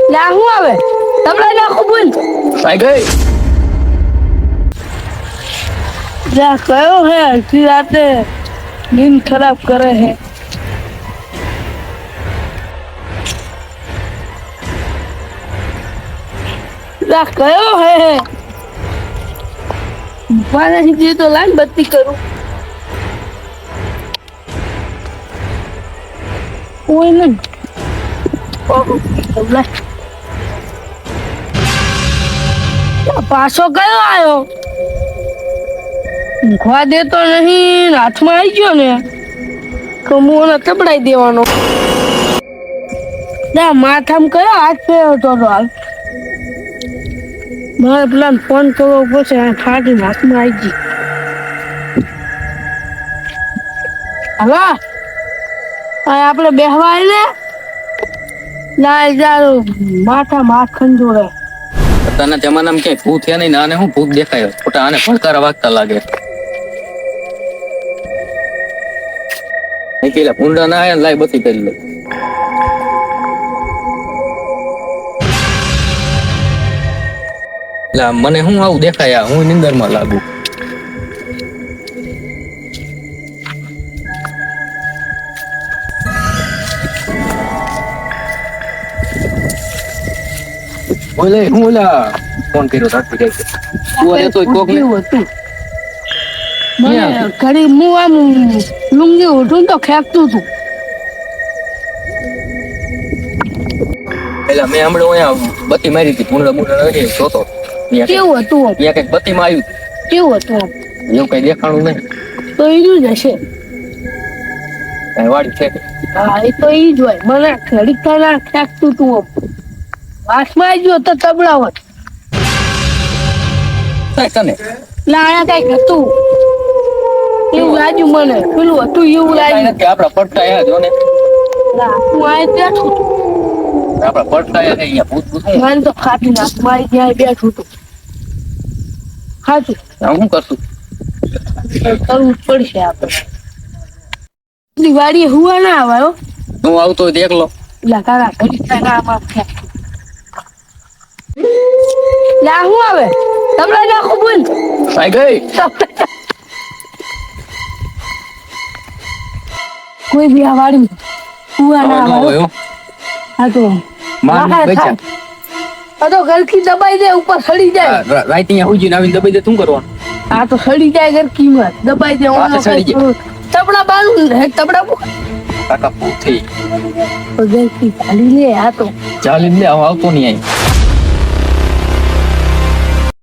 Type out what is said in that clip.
લા હું આવે તબલા નાખો બોલ ભાઈ ગઈ લા કયો હે અડધી રાતે નીંદ ખરાબ કરે હે લા કયો હે મારે જે તો લાઈન બત્તી કરું કોઈ નહીં પાછો કયો આવ્યો ઊંઘવા દેતો નહીં હાથમાં આવી ગયો ને તો હું એને તબડાઈ દેવાનો ના માથામાં કયો હાથ ફેરવતો હતો હાલ મારે પેલા ફોન કરવો પડશે ફાટી હાથમાં આવી ગઈ હવે આપણે બેહવા ને ના જારું માથામાં હાથ ખંજોડે અત્યારના જમાનામાં ક્યાંય ભૂત છે નહીં ને આને હું ભૂત દેખાય ખોટા આને ભડકારા વાગતા લાગે પેલા ભૂંડા ના આયા લાઈ બધી કરી લે એટલે મને હું આવું દેખાય હું નિંદર માં લાગુ બોલે હું ઓલા ફોન કર્યો રાત્રે કઈ તું અરે તોય કોક ને હતું મને ઘડી હું આમ લુંગી ઉઠું તો ખેંચતું હતું પેલા મેં હમણાં અહીંયા બત્તી મારી હતી પૂર્ણ પૂર્ણ જોતો કેવું હતું ત્યાં કઈક બત્તી માં આવ્યું કેવું હતું એવું કઈ દેખાણું નહીં તો એ જ હશે કઈ વાડી છે હા એ તો એ જ હોય મને ઘડી પહેલા ખેંચતું હતું વાસમાં આવી ગયો તો તબડાવત તને ના અહીંયા કઈક હતું એવું લાગ્યું મને પેલું હતું એવું લાગ્યું કે આપડા પડતા આયા જો ને ના હું આ બેઠું હતું આપડા પડતા આયા અહીંયા ભૂત ભૂત મને તો ખાટી નાખ મારી ત્યાં બેઠું હતું ખાતું હું કરશું કરવું જ પડશે આપણે વાડીએ હુવા ના આવ્યો હું આવતો હોય દેખ લો એટલે કાકા ઘડી આમાં ફેંકતું લા હું આવે તબલા નાખો બોલ ભાઈ ગઈ કોઈ બી આ વાડી હુવા ના આવ્યો હા તો માર બચ્ચા આ તો ગલકી દબાઈ દે ઉપર સડી જાય રાત અહીંયા હુજી આવીને દબાઈ દે શું કરવાનું આ તો સડી જાય ગલકી માં દબાઈ દે સડી જાય તબડા બાંધું હે તબડા કાકા ભૂત થઈ ગલકી ચાલી લે આ તો ચાલી લે આવતો નહીં